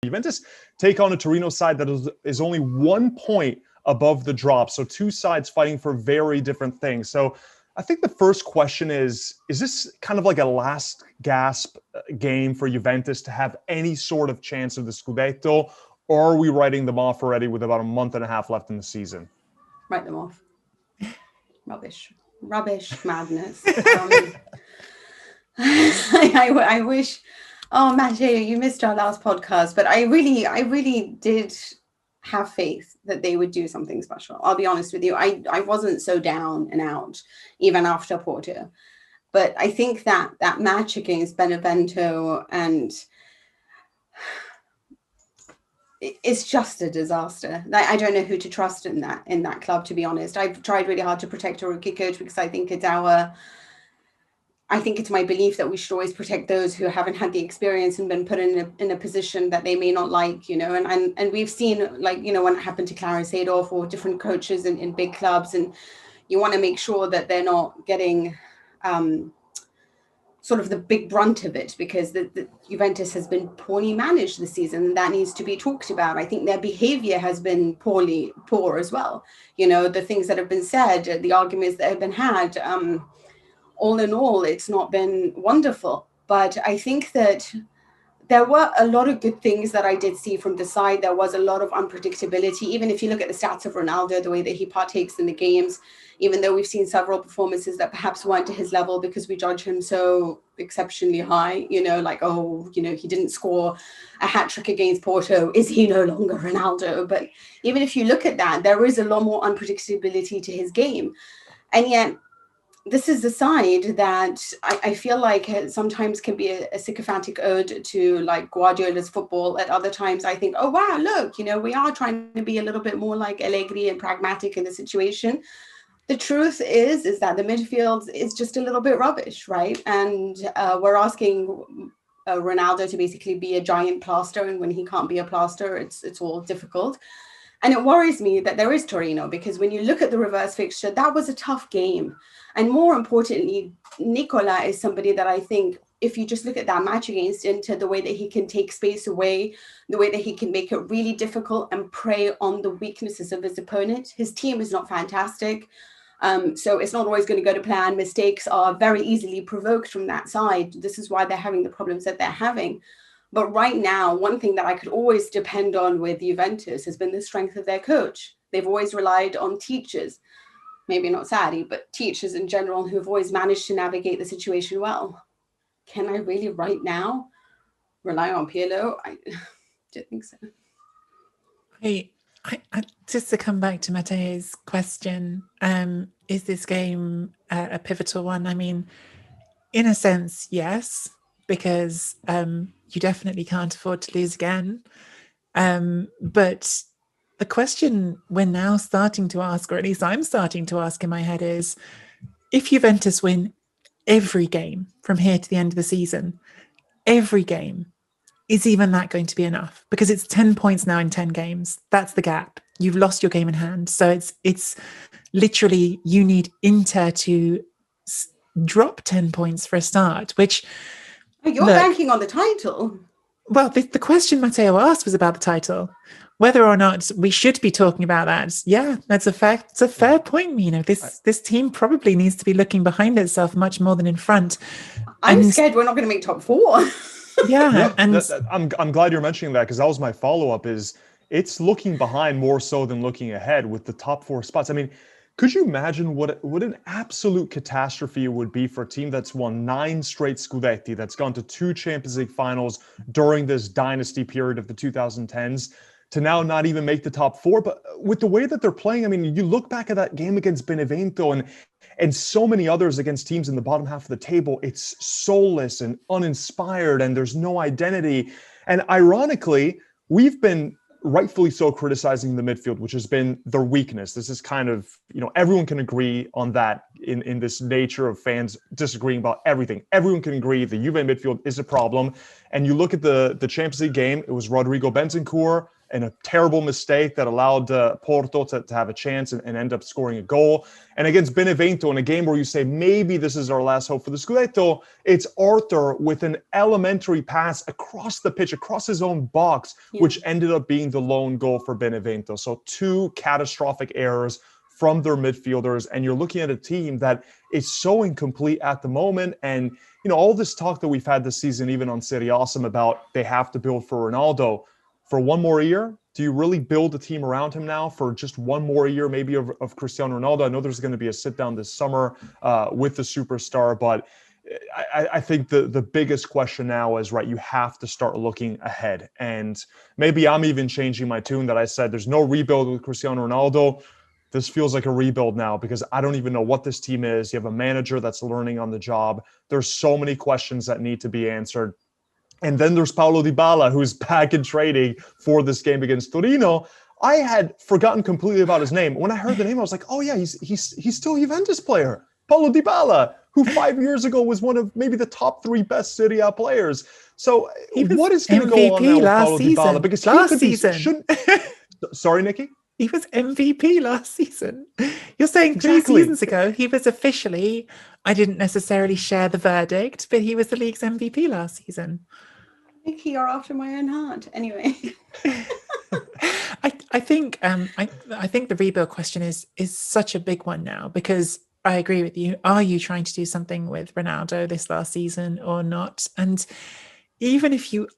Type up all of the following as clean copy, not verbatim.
Juventus take on a Torino side that is only 1 point above the drop. So two sides fighting for very different things. So I think the first question is this kind of like a last gasp game for Juventus to have any sort of chance of the Scudetto? Or are we writing them off already with about a month and a half left in the season? Write them off. Rubbish, madness. I wish... Oh, Matteo, you missed our last podcast, but I really did have faith that they would do something special. I'll be honest with you. I wasn't so down and out, even after Porto. But I think that match against Benevento, and it's just a disaster. I don't know who to trust in that club, to be honest. I've tried really hard to protect our rookie coach because I think it's my belief that we should always protect those who haven't had the experience and been put in a position that they may not like, and we've seen, when it happened to Clarence Seedorf or different coaches in big clubs, and you want to make sure that they're not getting sort of the big brunt of it, because the Juventus has been poorly managed this season, and that needs to be talked about. I think their behavior has been poor as well. The things that have been said, the arguments that have been had, all in all, it's not been wonderful. But I think that there were a lot of good things that I did see from the side. There was a lot of unpredictability. Even if you look at the stats of Ronaldo, the way that he partakes in the games, even though we've seen several performances that perhaps weren't to his level because we judge him so exceptionally high, he didn't score a hat-trick against Porto. Is he no longer Ronaldo? But even if you look at that, there is a lot more unpredictability to his game. And yet, this is the side that I feel like sometimes can be a sycophantic ode to like Guardiola's football. At other times, I think, oh, wow, look, we are trying to be a little bit more like Allegri and pragmatic in the situation. The truth is that the midfield is just a little bit rubbish, right? And we're asking Ronaldo to basically be a giant plaster. And when he can't be a plaster, it's all difficult. And it worries me that there is Torino, because when you look at the reverse fixture, that was a tough game. And more importantly, Nicola is somebody that I think, if you just look at that match against Inter, the way that he can take space away, the way that he can make it really difficult and prey on the weaknesses of his opponent. His team is not fantastic. So it's not always going to go to plan. Mistakes are very easily provoked from that side. This is why they're having the problems that they're having. But right now, one thing that I could always depend on with Juventus has been the strength of their coach. They've always relied on teachers, maybe not Sarri, but teachers in general, who've always managed to navigate the situation well. Can I really right now rely on Pirlo? I don't think so. I just to come back to Matteo's question, is this game a pivotal one? I mean, in a sense, yes, because you definitely can't afford to lose again. But the question we're now starting to ask, or at least I'm starting to ask in my head, is if Juventus win every game from here to the end of the season, every game, is even that going to be enough? Because it's 10 points now in 10 games. That's the gap. You've lost your game in hand. So it's literally, you need Inter to drop 10 points for a start, which... You're banking on the title. Well, the question Matteo asked was about the title. Whether or not we should be talking about that, yeah, that's a fact. It's a fair point, Mina. This team probably needs to be looking behind itself much more than in front. I'm scared we're not going to make top four. Yeah, and I'm glad you're mentioning that, because that was my follow-up. Is it's looking behind more so than looking ahead with the top four spots. I mean, could you imagine what an absolute catastrophe it would be for a team that's won 9 straight Scudetti, that's gone to 2 Champions League finals during this dynasty period of the 2010s, to now not even make the top 4? But with the way that they're playing, I mean, you look back at that game against Benevento and so many others against teams in the bottom half of the table, it's soulless and uninspired, and there's no identity. And ironically, we've been rightfully so criticizing the midfield, which has been their weakness. This is kind of, everyone can agree on that in this nature of fans disagreeing about everything. Everyone can agree the Juve midfield is a problem. And you look at the Champions League game, it was Rodrigo Bentancur and a terrible mistake that allowed Porto to have a chance and end up scoring a goal. And against Benevento, in a game where you say maybe this is our last hope for the Scudetto, it's Arthur with an elementary pass across the pitch, across his own box, which ended up being the lone goal for Benevento. So 2 catastrophic errors from their midfielders, and you're looking at a team that is so incomplete at the moment. And all this talk that we've had this season, even on Serie A, about they have to build for Ronaldo for one more year. Do you really build a team around him now for just one more year, maybe of Cristiano Ronaldo? I know there's going to be a sit down this summer with the superstar, but I think the biggest question now is, right, you have to start looking ahead. And maybe I'm even changing my tune that I said there's no rebuild with Cristiano Ronaldo. This feels like a rebuild now, because I don't even know what this team is. You have a manager that's learning on the job. There's so many questions that need to be answered. And then there's Paulo Dybala, who's back in training for this game against Torino. I had forgotten completely about his name. When I heard the name, I was like, oh yeah, he's still a Juventus player. Paulo Dybala, who 5 years ago was one of maybe the top 3 best Serie A players. So what is going to go on now with Paulo Dybala? Because last season. Sorry, Nicky? He was MVP last season. You're saying 3 seasons ago, he was officially, I didn't necessarily share the verdict, but he was the league's MVP last season. Nicky, you're after my own heart. Anyway. I think the rebuild question is such a big one now, because I agree with you. Are you trying to do something with Ronaldo this last season or not? And even if you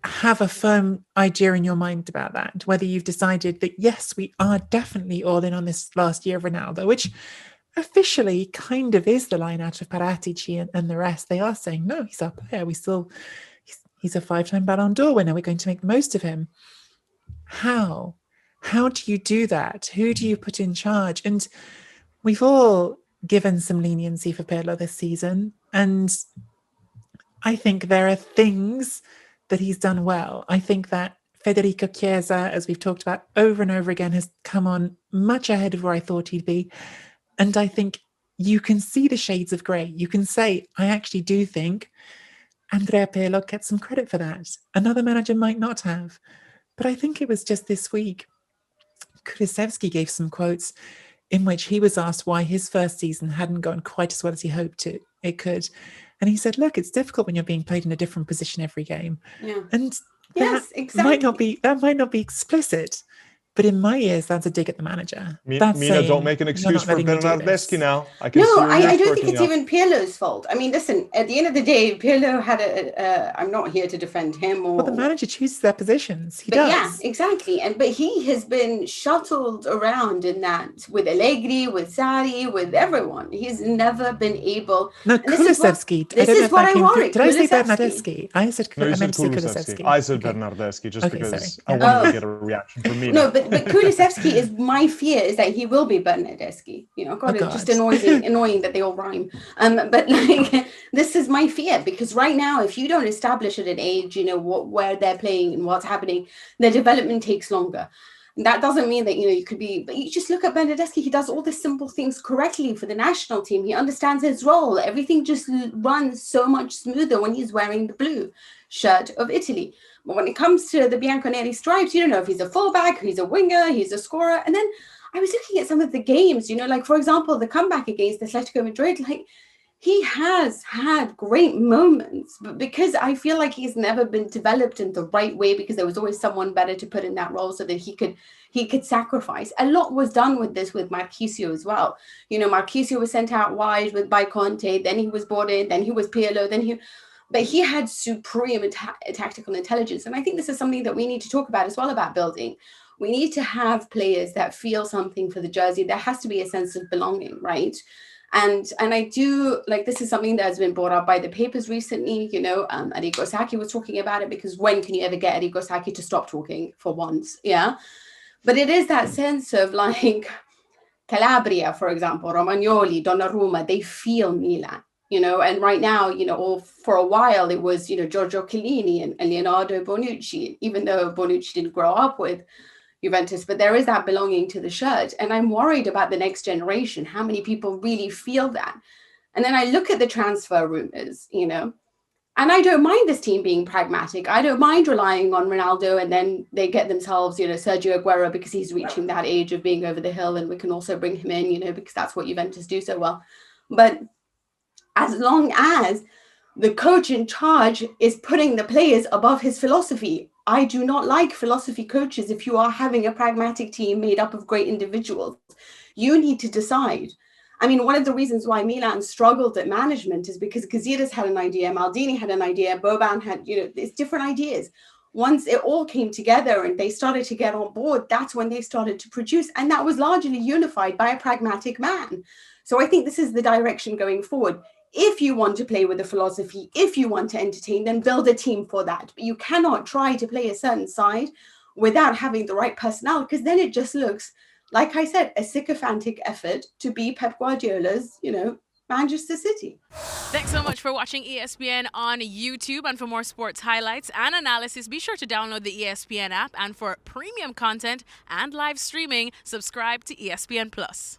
have a firm idea in your mind about that, whether you've decided that, yes, we are definitely all in on this last year of Ronaldo, which officially kind of is the line out of Paratici and the rest. They are saying, no, he's our player. He's a 5-time Ballon d'Or winner. We're going to make the most of him. How do you do that? Who do you put in charge? And we've all given some leniency for Pirlo this season. And I think there are things that he's done well. I think that Federico Chiesa, as we've talked about over and over again, has come on much ahead of where I thought he'd be. And I think you can see the shades of grey. You can say, I actually do think Andrea Pirlo gets some credit for that. Another manager might not have. But I think it was just this week, Kulusevski gave some quotes in which he was asked why his first season hadn't gone quite as well as he hoped it could. And he said, look, it's difficult when you're being played in a different position every game. Yeah. And yes, exactly. that might not be explicit, but in my ears, that's a dig at the manager. Mina, don't make an excuse for Bernardeschi now. I don't think it's even Pirlo's fault. I mean, listen, at the end of the day, Pirlo had I'm not here to defend him. Well, the manager chooses their positions. He does. Yeah, exactly. But he has been shuttled around in that with Allegri, with Sarri, with everyone. He's never been able. No, Kulusevski. This is what I worry. Did I say Bernardeschi? I meant to say Kulusevski. I said Bernardeschi just because I wanted to get a reaction from Mina. No, but Kulusevski is my fear is that he will be Bernardeschi. It's just annoying that they all rhyme. But like this is my fear, because right now, if you don't establish at an age, where they're playing and what's happening, their development takes longer. And that doesn't mean that you could be. But you just look at Bernardeschi. He does all the simple things correctly for the national team. He understands his role. Everything just runs so much smoother when he's wearing the blue shirt of Italy. But when it comes to the Bianconeri stripes, you don't know if he's a fullback, he's a winger, he's a scorer. And then I was looking at some of the games, like, for example, the comeback against Atletico Madrid, like, he has had great moments, but because I feel like he's never been developed in the right way, because there was always someone better to put in that role so that he could sacrifice. A lot was done with this with Marchisio as well. Marchisio was sent out wide by Conte, then he was brought in, then he was Pirlo, but he had supreme tactical intelligence. And I think this is something that we need to talk about as well, about building. We need to have players that feel something for the jersey. There has to be a sense of belonging, right? And I do, like, this is something that has been brought up by the papers recently. Arrigo Sacchi was talking about it, because when can you ever get Arrigo Sacchi to stop talking for once? Yeah. But it is that sense of, like, Calabria, for example, Romagnoli, Donnarumma, they feel Milan. And right now, or for a while, it was, Giorgio Chiellini and Leonardo Bonucci, even though Bonucci didn't grow up with Juventus, but there is that belonging to the shirt. And I'm worried about the next generation, how many people really feel that. And then I look at the transfer rumors, And I don't mind this team being pragmatic. I don't mind relying on Ronaldo, and then they get themselves, Sergio Aguero, because he's reaching that age of being over the hill, and we can also bring him in, because that's what Juventus do so well. But as long as the coach in charge is putting the players above his philosophy, I do not like philosophy coaches. If you are having a pragmatic team made up of great individuals, you need to decide. I mean, one of the reasons why Milan struggled at management is because Gazidis had an idea, Maldini had an idea, Boban had, it's different ideas. Once it all came together and they started to get on board, that's when they started to produce. And that was largely unified by a pragmatic man. So I think this is the direction going forward. If you want to play with a philosophy, if you want to entertain, then build a team for that. But you cannot try to play a certain side without having the right personnel, because then it just looks, like I said, a sycophantic effort to be Pep Guardiola's, Manchester City. Thanks so much for watching ESPN on YouTube. And for more sports highlights and analysis, be sure to download the ESPN app. And for premium content and live streaming, subscribe to ESPN Plus.